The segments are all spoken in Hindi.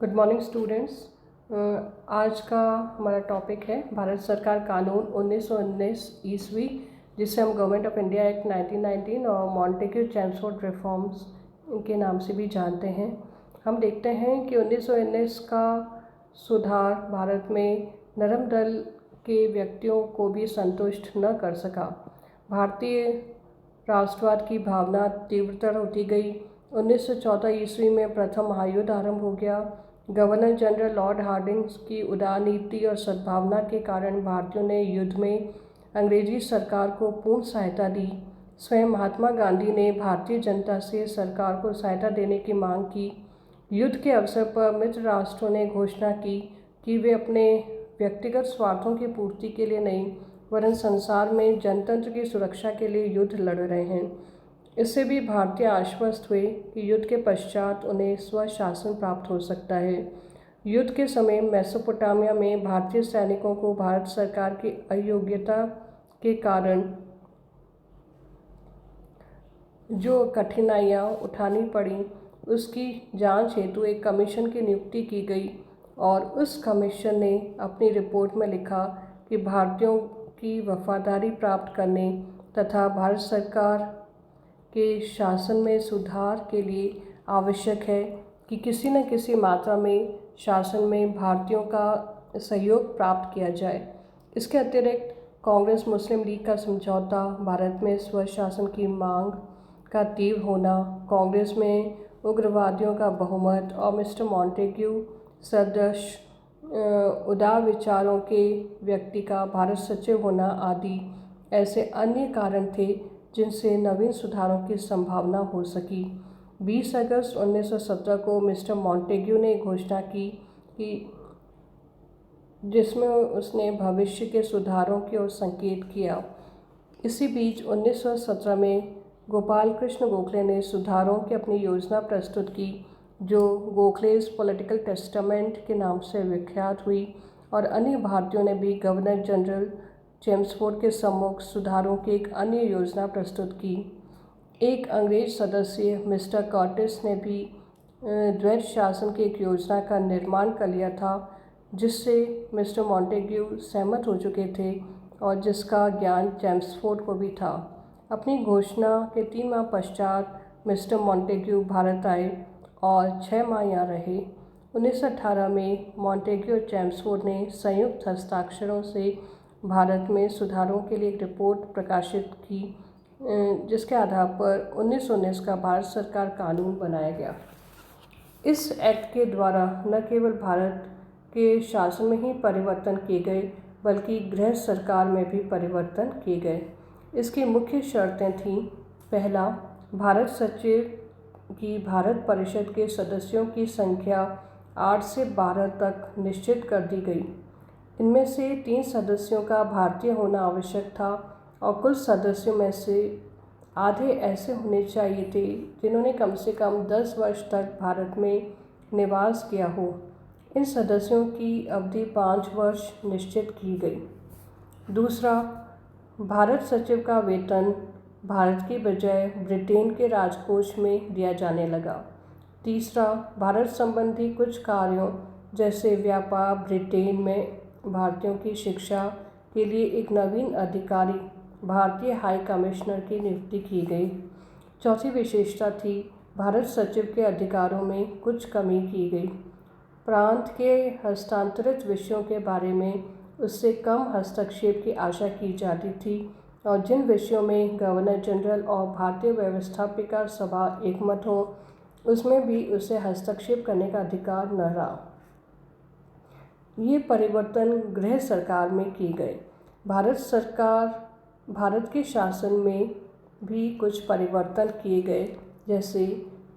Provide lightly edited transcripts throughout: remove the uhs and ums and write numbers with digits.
Good morning students. आज का हमारा टॉपिक है भारत सरकार कानून 1919 ईस्वी, जिसे हम गवर्नमेंट ऑफ इंडिया एक्ट 1919 और मॉन्टेग्यू चेम्सफोर्ड रिफॉर्म्स के नाम से भी जानते हैं। हम देखते हैं कि 1919 का सुधार भारत में नरम दल के व्यक्तियों को भी संतुष्ट न कर सका। भारतीय राष्ट्रवाद की भावना तीव्रतर होती गई। 1914 ईस्वी में प्रथम महायुद्ध आरंभ हो गया। गवर्नर जनरल लॉर्ड हार्डिंग्स की उदार नीति और सद्भावना के कारण भारतीयों ने युद्ध में अंग्रेजी सरकार को पूर्ण सहायता दी। स्वयं महात्मा गांधी ने भारतीय जनता से सरकार को सहायता देने की मांग की। युद्ध के अवसर पर मित्र राष्ट्रों ने घोषणा की कि वे अपने व्यक्तिगत स्वार्थों की पूर्ति के लिए नहीं, वरन संसार में जनतंत्र की सुरक्षा के लिए युद्ध लड़ रहे हैं। इससे भी भारतीय आश्वस्त हुए कि युद्ध के पश्चात उन्हें स्वशासन प्राप्त हो सकता है। युद्ध के समय मेसोपोटामिया में भारतीय सैनिकों को भारत सरकार की अयोग्यता के कारण जो कठिनाइयाँ उठानी पड़ी, उसकी जांच हेतु एक कमीशन की नियुक्ति की गई और उस कमीशन ने अपनी रिपोर्ट में लिखा कि भारतीयों की वफादारी प्राप्त करने तथा भारत सरकार के शासन में सुधार के लिए आवश्यक है कि किसी न किसी मात्रा में शासन में भारतीयों का सहयोग प्राप्त किया जाए। इसके अतिरिक्त कांग्रेस मुस्लिम लीग का समझौता, भारत में स्वशासन की मांग का तीव्र होना, कांग्रेस में उग्रवादियों का बहुमत और मिस्टर मॉन्टेग्यू सदृश उदार विचारों के व्यक्ति का भारत सचिव होना आदि ऐसे अन्य कारण थे जिनसे नवीन सुधारों की संभावना हो सकी। 20 अगस्त 1917 को मिस्टर मॉन्टेग्यू ने घोषणा की कि जिसमें उसने भविष्य के सुधारों की ओर संकेत किया। इसी बीच 1917 में गोपाल कृष्ण गोखले ने सुधारों की अपनी योजना प्रस्तुत की, जो गोखलेस पॉलिटिकल टेस्टामेंट के नाम से विख्यात हुई, और अन्य भारतीयों ने भी गवर्नर जनरल चेम्सफोर्ड के सम्मुख सुधारों की एक अन्य योजना प्रस्तुत की। एक अंग्रेज सदस्य मिस्टर कॉर्टिस ने भी द्वैध शासन की एक योजना का निर्माण कर लिया था, जिससे मिस्टर मॉन्टेग्यू सहमत हो चुके थे और जिसका ज्ञान चेम्सफोर्ड को भी था। अपनी घोषणा के 3 माह पश्चात मिस्टर मॉन्टेग्यू भारत आए और 6 माह यहाँ रहे। 1918 में मॉन्टेग्यू और चेम्सफोर्ड ने संयुक्त हस्ताक्षरों से भारत में सुधारों के लिए एक रिपोर्ट प्रकाशित की, जिसके आधार पर 1919 का भारत सरकार कानून बनाया गया। इस एक्ट के द्वारा न केवल भारत के शासन में ही परिवर्तन किए गए, बल्कि गृह सरकार में भी परिवर्तन किए गए। इसकी मुख्य शर्तें थीं: पहला, भारत सचिव की भारत परिषद के सदस्यों की संख्या 8 से 12 तक निश्चित कर दी गई। इनमें से 3 सदस्यों का भारतीय होना आवश्यक था और कुल सदस्यों में से आधे ऐसे होने चाहिए थे जिन्होंने कम से कम 10 वर्ष तक भारत में निवास किया हो। इन सदस्यों की अवधि 5 वर्ष निश्चित की गई। दूसरा, भारत सचिव का वेतन भारत की बजाय ब्रिटेन के राजकोष में दिया जाने लगा। तीसरा, भारत संबंधी कुछ कार्यों जैसे व्यापार ब्रिटेन में भारतीयों की शिक्षा के लिए एक नवीन अधिकारी, भारतीय हाई कमिश्नर की नियुक्ति की गई। चौथी विशेषता थी, भारत सचिव के अधिकारों में कुछ कमी की गई। प्रांत के हस्तांतरित विषयों के बारे में उससे कम हस्तक्षेप की आशा की जाती थी और जिन विषयों में गवर्नर जनरल और भारतीय व्यवस्थापिका सभा एकमत हो, उसमें भी उसे हस्तक्षेप करने का अधिकार न रहा। ये परिवर्तन गृह सरकार में किए गए। भारत के शासन में भी कुछ परिवर्तन किए गए, जैसे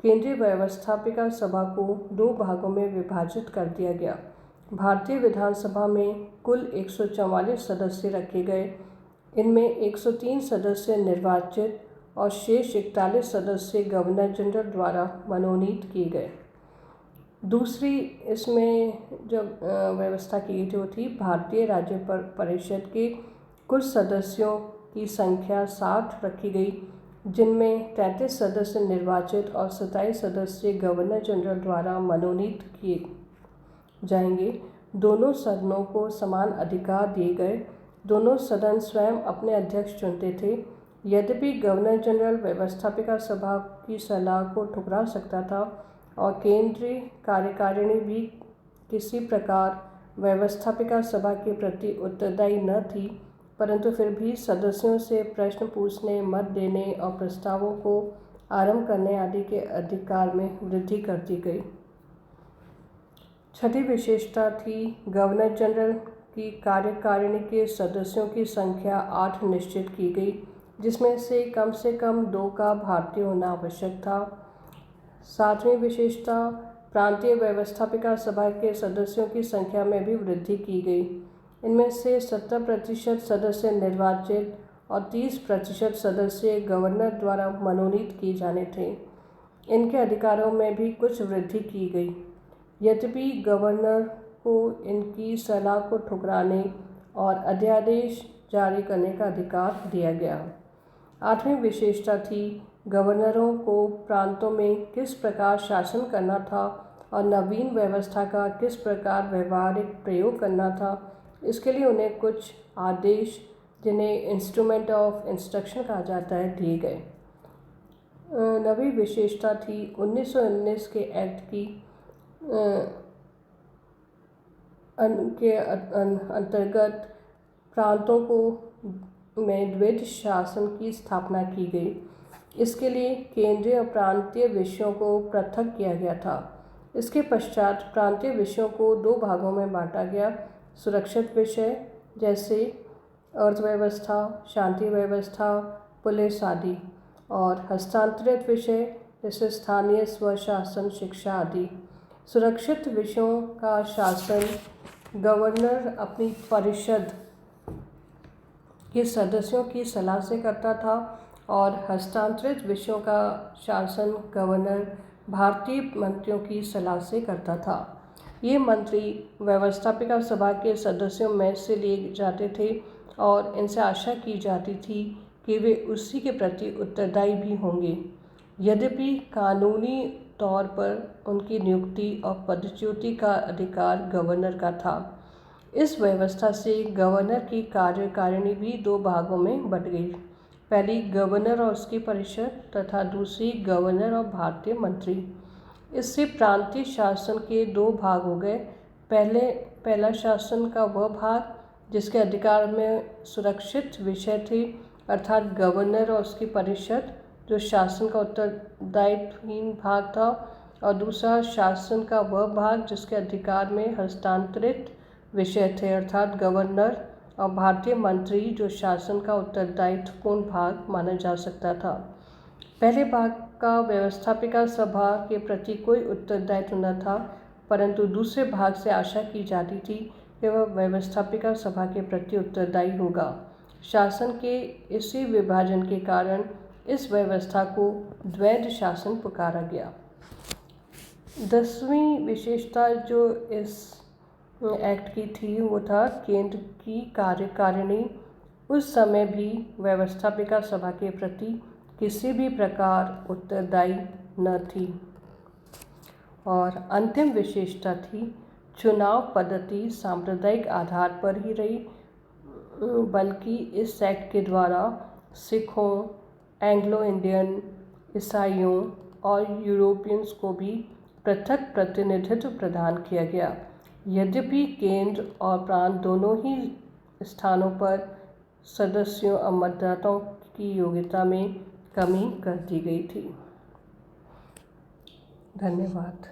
केंद्रीय व्यवस्थापिका सभा को 2 भागों में विभाजित कर दिया गया। भारतीय विधानसभा में कुल 144 सदस्य रखे गए। इनमें 103 सदस्य निर्वाचित और शेष 41 सदस्य गवर्नर जनरल द्वारा मनोनीत किए गए। दूसरी इसमें जो व्यवस्था की गई थी, भारतीय राज्य परिषद के कुल सदस्यों की संख्या 60 रखी गई, जिनमें 33 सदस्य निर्वाचित और 27 सदस्य गवर्नर जनरल द्वारा मनोनीत किए जाएंगे। दोनों सदनों को समान अधिकार दिए गए। दोनों सदन स्वयं अपने अध्यक्ष चुनते थे। यद्यपि गवर्नर जनरल व्यवस्थापिका सभा की सलाह को ठुकरा सकता था और केंद्रीय कार्यकारिणी भी किसी प्रकार व्यवस्थापिका सभा के प्रति उत्तरदायी न थी, परंतु फिर भी सदस्यों से प्रश्न पूछने, मत देने और प्रस्तावों को आरंभ करने आदि के अधिकार में वृद्धि करती गई। छठी विशेषता थी गवर्नर जनरल की कार्यकारिणी के सदस्यों की संख्या 8 निश्चित की गई, जिसमें से कम 2 का भारतीय होना आवश्यक था। 7वीं विशेषता प्रांतीय व्यवस्थापिका सभा के सदस्यों की संख्या में भी वृद्धि की गई। इनमें से 70% सदस्य निर्वाचित और 30% सदस्य गवर्नर द्वारा मनोनीत किए जाने थे। इनके अधिकारों में भी कुछ वृद्धि की गई, यद्यपि गवर्नर को इनकी सलाह को ठुकराने और अध्यादेश जारी करने का अधिकार दिया गया। 8वीं विशेषता थी गवर्नरों को प्रांतों में किस प्रकार शासन करना था और नवीन व्यवस्था का किस प्रकार व्यवहारिक प्रयोग करना था। इसके लिए उन्हें कुछ आदेश, जिन्हें इंस्ट्रूमेंट ऑफ इंस्ट्रक्शन कहा जाता है, दिए गए। 9वीं विशेषता थी 1919 के एक्ट के अंतर्गत प्रांतों को में द्वैध शासन की स्थापना की गई। इसके लिए केंद्रीय और प्रांतीय विषयों को पृथक किया गया था। इसके पश्चात प्रांतीय विषयों को 2 भागों में बांटा गया। सुरक्षित विषय जैसे अर्थव्यवस्था, शांति व्यवस्था, पुलिस आदि, और हस्तांतरित विषय जैसे स्थानीय स्वशासन, शिक्षा आदि। सुरक्षित विषयों का शासन गवर्नर अपनी परिषद के सदस्यों की सलाह से करता था और हस्तांतरित विषयों का शासन गवर्नर भारतीय मंत्रियों की सलाह से करता था। ये मंत्री व्यवस्थापिका सभा के सदस्यों में से लिए जाते थे और इनसे आशा की जाती थी कि वे उसी के प्रति उत्तरदायी भी होंगे। यद्यपि कानूनी तौर पर उनकी नियुक्ति और पदच्युति का अधिकार गवर्नर का था। इस व्यवस्था से गवर्नर की कार्यकारिणी भी 2 भागों में बंट गई। पहली गवर्नर और उसकी परिषद तथा दूसरी गवर्नर और भारतीय मंत्री। इससे प्रांतीय शासन के 2 भाग हो गए। पहला शासन का वह भाग जिसके अधिकार में सुरक्षित विषय थे, अर्थात गवर्नर और उसकी परिषद, जो शासन का उत्तरदायित्वहीन भाग था, और दूसरा शासन का वह भाग जिसके अधिकार में हस्तांतरित विषय थे, अर्थात गवर्नर और भारतीय मंत्री, जो शासन का उत्तरदायित्वपूर्ण भाग माना जा सकता था। पहले भाग का व्यवस्थापिका सभा के प्रति कोई उत्तरदायित्व न था, परंतु दूसरे भाग से आशा की जाती थी कि वह व्यवस्थापिका सभा के प्रति उत्तरदायी होगा। शासन के इसी विभाजन के कारण इस व्यवस्था को द्वैध शासन पुकारा गया। 10वीं विशेषता जो इस एक्ट की थी वो था केंद्र की कार्यकारिणी उस समय भी व्यवस्थापिका सभा के प्रति किसी भी प्रकार उत्तरदायी न थी। और अंतिम विशेषता थी चुनाव पद्धति सांप्रदायिक आधार पर ही रही, बल्कि इस एक्ट के द्वारा सिखों, एंग्लो इंडियन, ईसाइयों और यूरोपियंस को भी पृथक प्रतिनिधित्व प्रदान किया गया। यद्यपि केंद्र और प्रांत दोनों ही स्थानों पर सदस्यों और मतदाताओं की योग्यता में कमी कर दी गई थी। धन्यवाद।